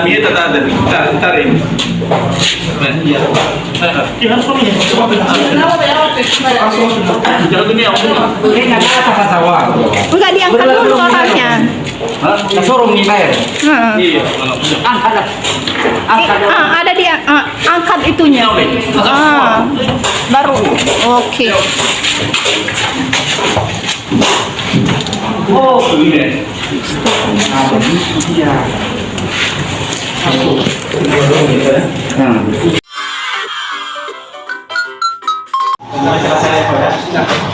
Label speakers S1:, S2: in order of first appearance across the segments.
S1: Ini tak ada. Ntar ini. Iya. Harus kami ya. Jangan dunia.
S2: Ini nggak ada apa sawah.
S3: Enggak diangkat dulu kakaknya.
S2: Suruh nih bayar.
S1: Iya.
S2: Angkat.
S3: Ada di angkat itunya. Baru. Oke.
S1: Oh, ini.
S2: Iya.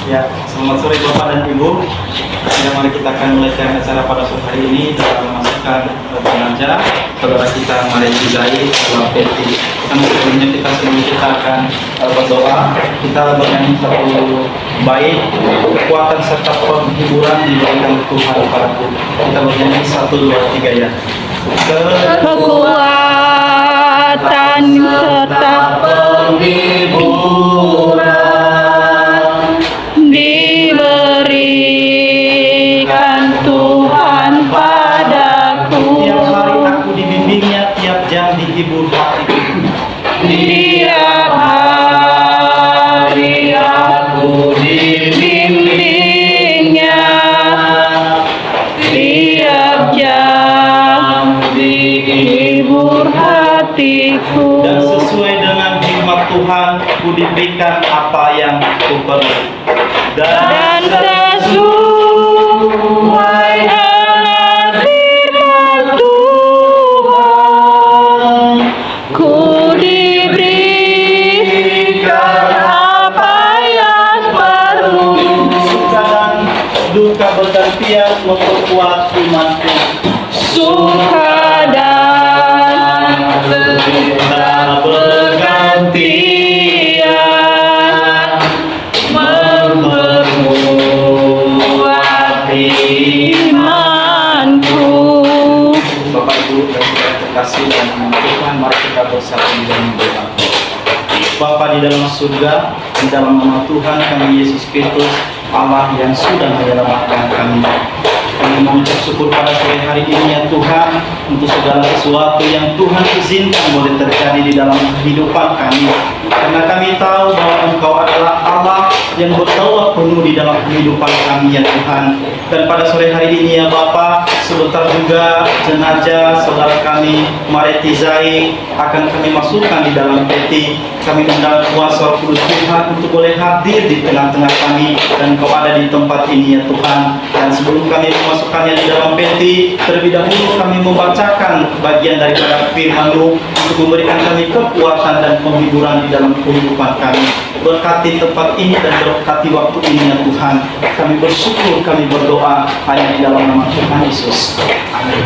S4: Ya, selamat sore Bapak dan Ibu. Ya, mari kita akan mulai acara pada sore hari ini dengan memasukkan jenazah saudara kita Maria Jizai dalam peti. Namun sebelumnya kita akan berdoa. Kita bernyanyi satu bait kekuatan serta penghiburan diberikan Tuhan padaku. Kita bernyanyi 1, 2, 3 ya.
S3: Kekuatan serta penghiburan diberikan Tuhan padaku.
S4: Tiap hari aku dibimbingnya, tiap jam dihibur hatiku.
S3: Tiap hari aku dibimbingnya, tiap jam dihibur hatiku.
S4: Dan sesuai dengan hikmat Tuhan, ku diberikan apa yang ku perlu.
S3: Dan sesuai dengan firman Tuhan, ku diberikan apa yang perlu.
S4: Suka dan duka bergantian memperkuat imanku.
S3: Suka dan
S4: Kita
S3: bergantian memperkuat imanku.
S4: Bapak Ibu dan saudara terkasih dan Tuhan, mari kita bersatu di dalam doa. Bapa di dalam surga, di dalam nama Tuhan kami Yesus Kristus, Allah yang sudah menyelamatkan kami. Kami mengucap syukur pada sore hari ini ya Tuhan, untuk segala sesuatu yang Tuhan izinkan boleh terjadi di dalam kehidupan kami. Karena kami tahu bahwa Engkau adalah Allah yang bertaulah penuh di dalam kehidupan kami ya Tuhan. Dan pada sore hari ini ya Bapa, sebentar juga jenazah saudara kami Maria Jizai akan kami masukkan di dalam peti. Kami mengundang kuasa Kudus Tuhan untuk boleh hadir di tengah-tengah kami, dan Engkau ada di tempat ini ya Tuhan. Dan sebelum kami memasukkannya di dalam peti, terlebih dahulu kami membacakan bagian daripada firman-Mu untuk memberikan kami kekuatan dan penghiburan di dalam kehidupan kami. Berkati tempat ini dan berkati waktu ini ya Tuhan. Kami bersyukur, kami berdoa hanya di dalam nama Tuhan Yesus. Amin.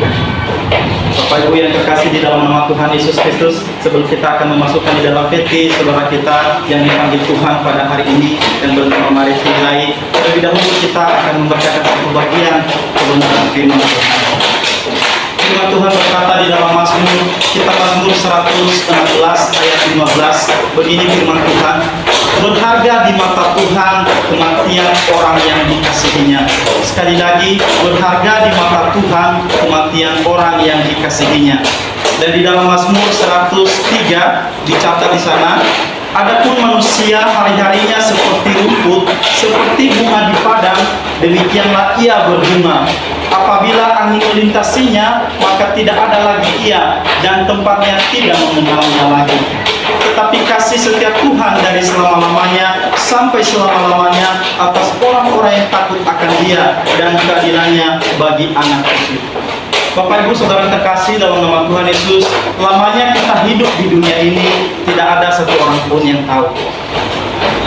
S4: Bapak Ibu yang terkasih di dalam nama Tuhan Yesus Kristus, sebelum kita akan memasukkan di dalam peti saudara kita yang dipanggil Tuhan pada hari ini dan bernama Maria Jizai, terlebih dahulu kita akan membacakan satu bagian kebenaran firman Tuhan. Firman Tuhan berkata di dalam Mazmur, kitab Mazmur 116 ayat 15, begini firman Tuhan: berharga di mata Tuhan kematian orang yang dikasihinya. Sekali lagi, berharga di mata Tuhan kematian orang yang dikasihinya. Dan di dalam Mazmur 103 dicatat di sana, adapun manusia hari-harinya seperti rumput, seperti bunga di padang, demikianlah ia berbunga. Apabila angin melintasinya, maka tidak ada lagi ia, dan tempatnya tidak mengenalnya lagi. Tetapi kasih setia Tuhan dari selama-lamanya sampai selama-lamanya atas orang-orang yang takut akan Dia, dan keadilannya bagi anak cucu. Bapak Ibu Saudara terkasih dalam nama Tuhan Yesus, lamanya kita hidup di dunia ini tidak ada satu orang pun yang tahu.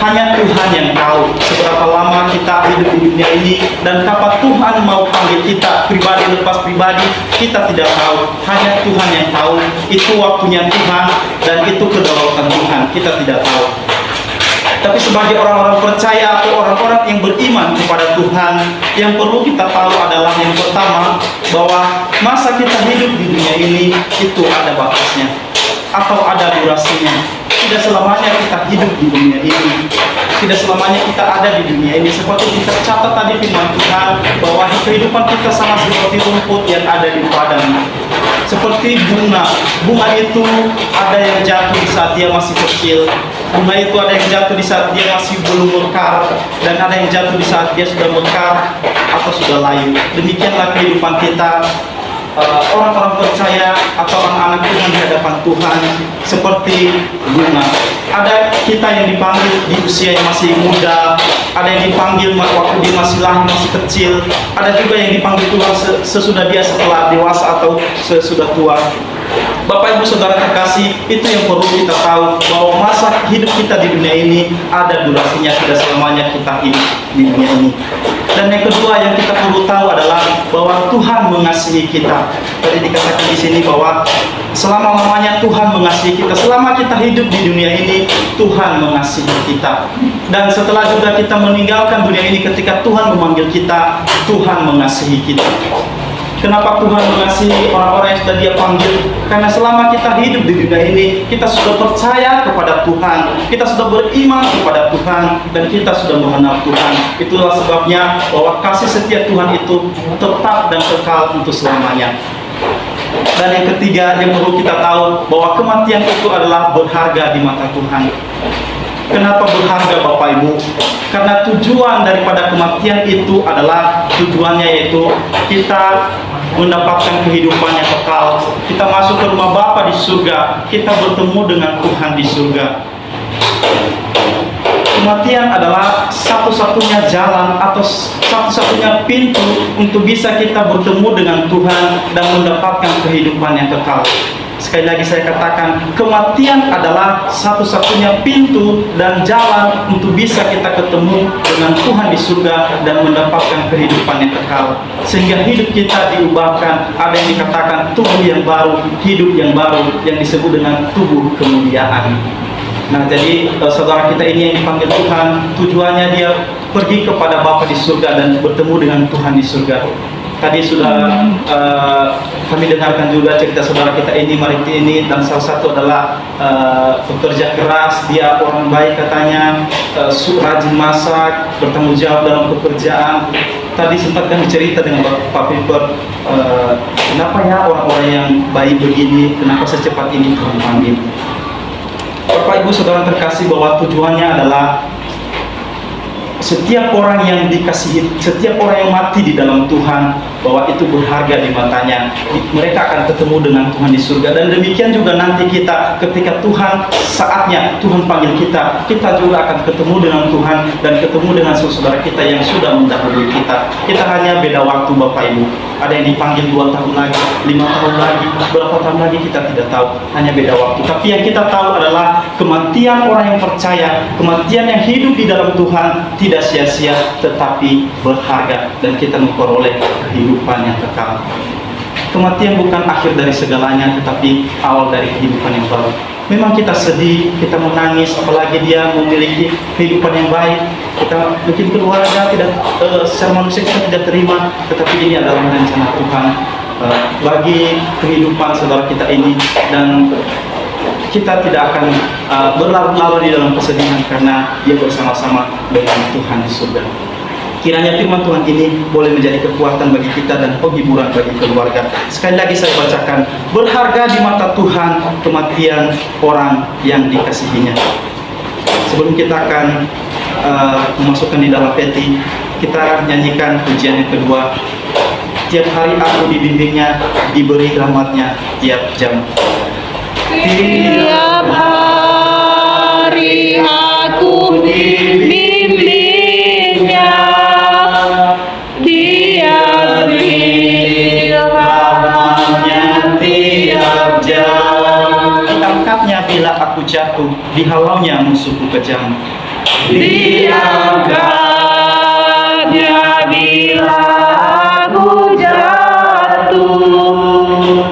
S4: Hanya Tuhan yang tahu seberapa lama kita hidup di dunia ini, dan kapan Tuhan mau panggil kita pribadi lepas pribadi, kita tidak tahu. Hanya Tuhan yang tahu. Itu waktunya Tuhan dan itu kedaulatan Tuhan, kita tidak tahu. Tapi sebagai orang-orang percaya atau orang-orang yang beriman kepada Tuhan, yang perlu kita tahu adalah yang pertama, bahwa masa kita hidup di dunia ini itu ada batasnya atau ada durasinya. Tidak selamanya kita hidup di dunia ini. Tidak selamanya kita ada di dunia ini. Seperti kita catat tadi firman Tuhan, bahwa kehidupan kita sama seperti rumput yang ada di padang. Seperti bunga. Bunga itu ada yang jatuh di saat dia masih kecil. Bunga itu ada yang jatuh di saat dia masih belum mekar, dan ada yang jatuh di saat dia sudah mekar atau sudah layu. Demikianlah kehidupan kita, orang-orang percaya atau anak-anak Tuhan di hadapan Tuhan seperti bunga. Ada kita yang dipanggil di usia yang masih muda, ada yang dipanggil waktu dia masih lahir, masih kecil, ada juga yang dipanggil Tuhan sesudah dia setelah dewasa atau sesudah tua. Bapak Ibu Saudara terkasih, itu yang perlu kita tahu, bahwa masa hidup kita di dunia ini ada durasinya, tidak selamanya kita hidup di dunia ini. Dan yang kedua yang kita perlu tahu adalah bahwa Tuhan mengasihi kita. Tadi dikatakan di sini bahwa selama-lamanya Tuhan mengasihi kita. Selama kita hidup di dunia ini, Tuhan mengasihi kita. Dan setelah juga kita meninggalkan dunia ini, ketika Tuhan memanggil kita, Tuhan mengasihi kita. Kenapa Tuhan mengasihi orang-orang yang sudah Dia panggil? Karena selama kita hidup di dunia ini, kita sudah percaya kepada Tuhan, kita sudah beriman kepada Tuhan, dan kita sudah mengenal Tuhan. Itulah sebabnya bahwa kasih setia Tuhan itu tetap dan kekal untuk selamanya. Dan yang ketiga yang perlu kita tahu, bahwa kematian itu adalah berharga di mata Tuhan. Kenapa berharga Bapak Ibu? Karena tujuan daripada kematian itu adalah tujuannya yaitu kita mendapatkan kehidupan yang kekal. Kita masuk ke rumah Bapa di surga, kita bertemu dengan Tuhan di surga. Kematian adalah satu-satunya jalan atau satu-satunya pintu untuk bisa kita bertemu dengan Tuhan dan mendapatkan kehidupan yang kekal. Sekali lagi saya katakan, kematian adalah satu-satunya pintu dan jalan untuk bisa kita ketemu dengan Tuhan di surga dan mendapatkan kehidupan yang kekal. Sehingga hidup kita diubahkan, ada yang dikatakan tubuh yang baru, hidup yang baru, yang disebut dengan tubuh kemuliaan. Nah, jadi saudara kita ini yang dipanggil Tuhan, tujuannya dia pergi kepada Bapa di surga dan bertemu dengan Tuhan di surga. Tadi sudah kami dengarkan juga cerita saudara kita ini, Mariti ini, dan salah satu adalah pekerja keras, dia orang baik katanya, rajin masak, bertanggung jawab dalam pekerjaan. Tadi sempat kami cerita dengan Pak Piper, kenapa ya orang-orang yang baik begini, kenapa secepat ini Tuhan panggil. Bapak Ibu Saudara terkasih, bahwa tujuannya adalah setiap orang yang dikasihi, setiap orang yang mati di dalam Tuhan, bahwa itu berharga di matanya. Mereka akan ketemu dengan Tuhan di surga. Dan demikian juga nanti kita, ketika Tuhan saatnya Tuhan panggil kita, kita juga akan ketemu dengan Tuhan dan ketemu dengan saudara kita yang sudah mendahului kita. Kita hanya beda waktu Bapak Ibu. Ada yang dipanggil 2 tahun lagi, 5 tahun lagi, berapa tahun lagi kita tidak tahu. Hanya beda waktu. Tapi yang kita tahu adalah kematian orang yang percaya, kematian yang hidup di dalam Tuhan tidak sia-sia, tetapi berharga, dan kita memperoleh kehidupan yang kekal. Kematian bukan akhir dari segalanya, tetapi awal dari kehidupan yang baru. Memang kita sedih, kita menangis, apalagi dia memiliki kehidupan yang baik. Kita mungkin keluarga tidak, secara manusia kita tidak terima, tetapi ini adalah rencana Tuhan bagi kehidupan saudara kita ini, dan kita tidak akan berlarut-larut di dalam kesedihan karena dia bersama-sama dengan Tuhan di surga. Kiranya firman Tuhan ini boleh menjadi kekuatan bagi kita dan penghiburan bagi keluarga. Sekali lagi saya bacakan, berharga di mata Tuhan kematian orang yang dikasihinya. Sebelum kita akan memasukkan di dalam peti, kita nyanyikan pujian yang kedua. Tiap hari aku dibimbingnya, diberi rahmatnya tiap jam.
S3: Tiap hari aku dibimbingnya, Dia beri rahmatnya tiap jam.
S4: Diangkatnya bila aku jatuh, dihalaunya musuhku kejam.
S3: Diangkatnya bila aku jatuh,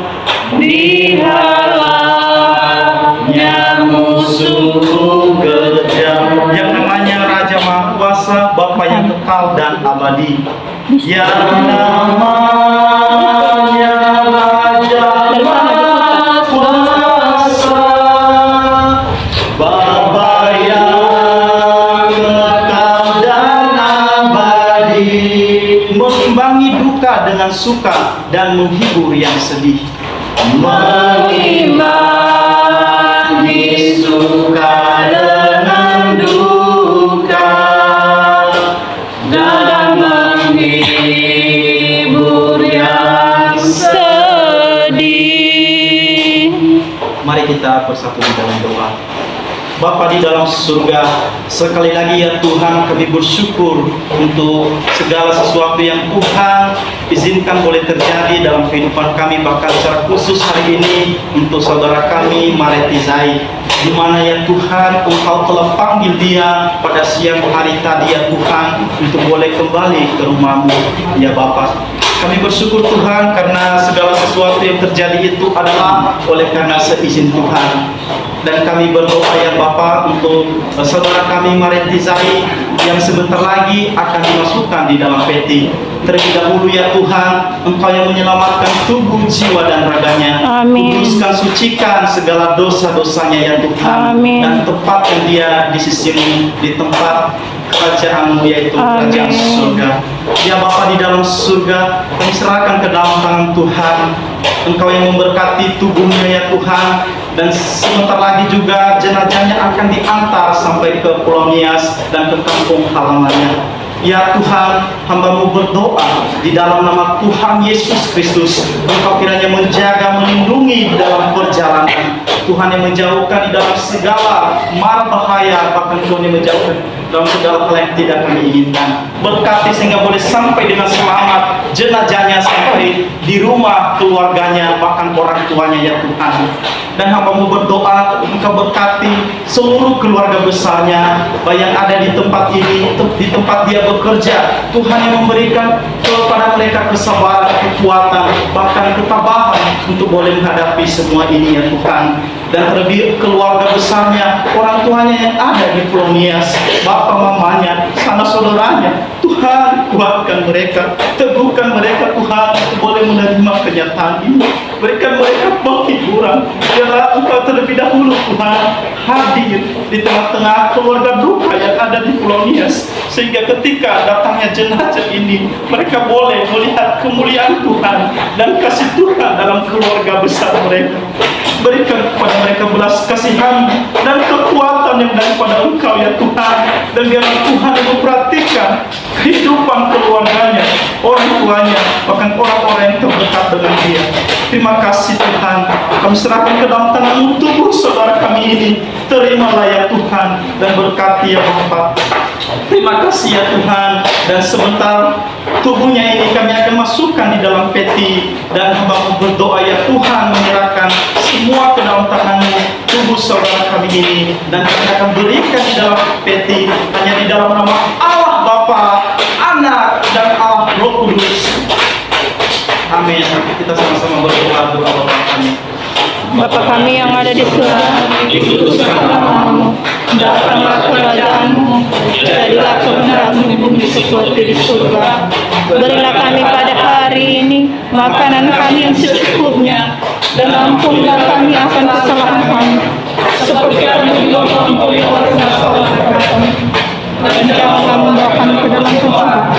S3: dihalaunya musuhku kejam.
S4: Yang namanya Raja Maha Kuasa, Bapa yang kekal dan abadi. Yang namanya Raja Maha Kuasa, Bapa yang kekal dan abadi, mengimbangi duka dengan suka dan menghibur yang sedih.
S3: mengimani suka dengan duka dan menghibur yang sedih.
S4: Mari kita bersatu di dalam doa. Bapa di dalam surga, sekali lagi ya Tuhan kami bersyukur untuk segala sesuatu yang Tuhan izinkan boleh terjadi dalam kehidupan kami, bahkan secara khusus hari ini untuk saudara kami Mareti Zai, di mana ya Tuhan Engkau telah panggil dia pada siang hari tadi ya Tuhan untuk boleh kembali ke rumah-Mu ya Bapa. Kami bersyukur Tuhan karena segala sesuatu yang terjadi itu adalah oleh karena seizin Tuhan. Dan kami berdoa ya Bapa untuk saudara kami Mareti Zai yang sebentar lagi akan dimasukkan di dalam peti. Terlebih dahulu ya Tuhan, Engkau yang menyelamatkan tubuh, jiwa dan raganya.
S5: Amin.
S4: Kuduskan, sucikan segala dosa-dosanya ya Tuhan.
S5: Amin.
S4: Dan tempatkan dia di sisimu, di tempat kerajaan-Mu yaitu kerajaan
S5: Amin.
S4: surga. Ya Bapa di dalam surga, kami serahkan ke dalam tangan Tuhan. Engkau yang memberkati tubuhnya ya Tuhan. Dan sebentar lagi juga jenazahnya akan diantar sampai ke Pulau Nias dan ke kampung halamannya. Ya Tuhan, hamba-Mu berdoa di dalam nama Tuhan Yesus Kristus, Engkau kiranya menjaga, melindungi di dalam perjalanan. Tuhan yang menjauhkan di dalam segala mara bahaya, bahkan Tuhan yang menjauhkan dalam segala hal yang tidak kami inginkan. Berkati sehingga boleh sampai dengan selamat jenazahnya sampai di rumah keluarganya, bahkan orang tuanya ya Tuhan. Dan hamba-Mu berdoa, Engkau berkati seluruh keluarga besarnya, baik yang ada di tempat ini, di tempat dia bekerja. Tuhan yang memberikan kepada mereka kesabaran, kekuatan, bahkan ketabahan untuk boleh menghadapi semua ini ya Tuhan. Dan terlebih keluarga besarnya, orang tuanya yang ada di Pulau Nias, bapak mamanya, sanak saudaranya, Tuhan kuatkan mereka, teguhkan mereka Tuhan untuk boleh menerima kenyataan ini. Berikan mereka penghiburan. Biarlah Engkau terlebih dahulu Tuhan hadir di tengah-tengah keluarga duka yang ada di Pulau Nias, sehingga ketika datangnya jenazah ini mereka boleh melihat kemuliaan Tuhan dan kasih Tuhan dalam keluarga besar mereka. Berikan kepada mereka belas kasihan dan kekuatan yang daripada Engkau ya Tuhan. Dan biarlah Tuhan yang memperhatikan kehidupan keluarganya, orang tuanya, bahkan orang-orang yang terdekat dengan dia. Terima kasih Tuhan, kami serahkan ke dalam tangan-Mu tubuh saudara kami ini. Terimalah ya Tuhan dan berkati ya Bapa. Terima kasih ya Tuhan. Dan sebentar tubuhnya ini kami akan masukkan di dalam peti. Dan hamba-Mu berdoa ya Tuhan, menyerahkan semua ke dalam tangan-Mu tubuh saudara kami ini. Dan kami akan berikan di dalam peti hanya di dalam nama Allah Bapa, Anak, dan Allah Roh Kudus. Amin. Kita sama-sama berdoa doa Bapa kami.
S5: Bapa kami yang ada di surga, dikuduskan namamu, datanglah kerajaanmu, jadilah kehendakmu di bumi seperti di surga. Berilah kami pada hari ini makanan kami yang secukupnya, dan ampunlah kami akan kesalahan kami, seperti kami juga mengampuni orang yang salah kami. Dan janganlah membawa kami ke dalam pencobaan,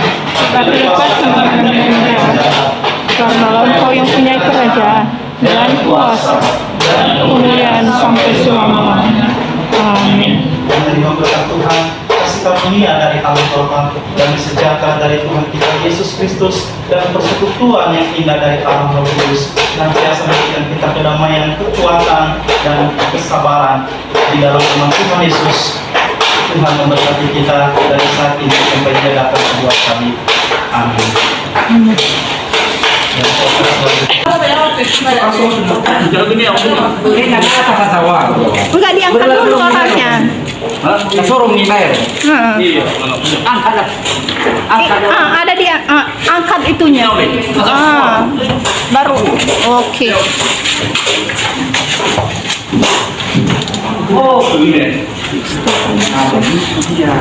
S5: tapi lepaskan kami dari jahat. Karena Engkau yang punya kerajaan dan kuasa dan kemuliaan sampai selama-lamanya. Amin.
S4: Dan terima berkat Tuhan, kasih karunia dari Allah Bapa dan sejahtera dari Tuhan kita Yesus Kristus dan persekutuan yang indah dari Allah Roh Kudus dan biasa memberikan kita kedamaian, kekuatan dan kesabaran di dalam nama Tuhan Yesus. Tuhan memberkati kita dari saat ini sampai Dia datang kedua kali. Amin.
S2: Ini nggak ada kasawar.
S5: Enggak diangkat dulu orangnya.
S2: Kasurung nih bayar.
S1: Iya,
S2: Angkat. Angkat.
S5: Ada di angkat itunya. Baru. Oke.
S1: oh begini.
S2: Iya.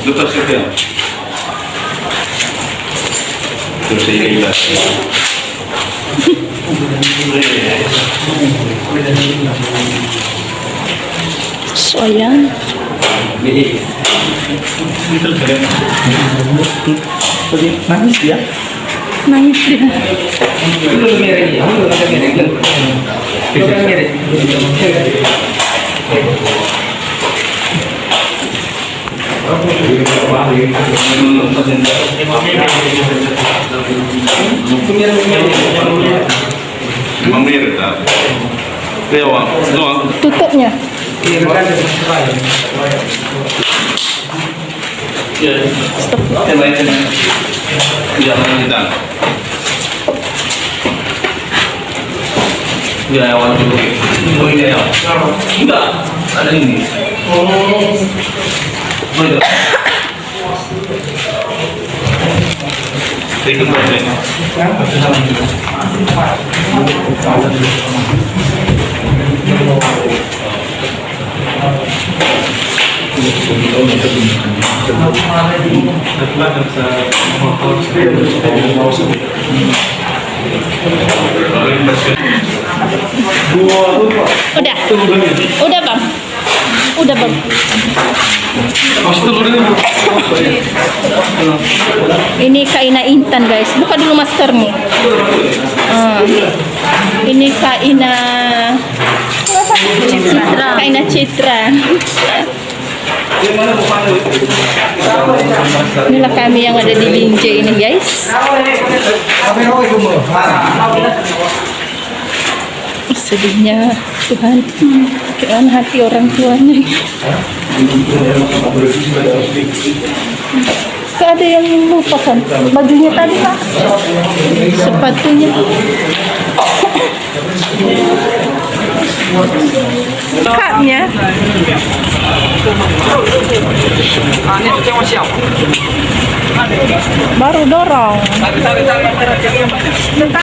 S1: Lepas saja. Terus saya ikhlas.
S5: Soalnya
S4: Nangis dia.
S5: Nangis dia. Tutupnya.
S1: Ya, awal dulu. Oh, ini ya. Enggak, ada ini. Oh, itu. Ikut boleh.
S5: Udah. Udah, Bang. Udah, Bang. Ini Kaina Intan, guys. Buka dulu maskernya. Ini Kaina Citra. Kaina Citra. Inilah kami yang ada di Binjai ini, guys. Sedihnya Tuhan, kean hati orang tuanya. Gak ada yang lupa kan bajunya tadi, Pak, sepatunya. Kaknya baru dorong.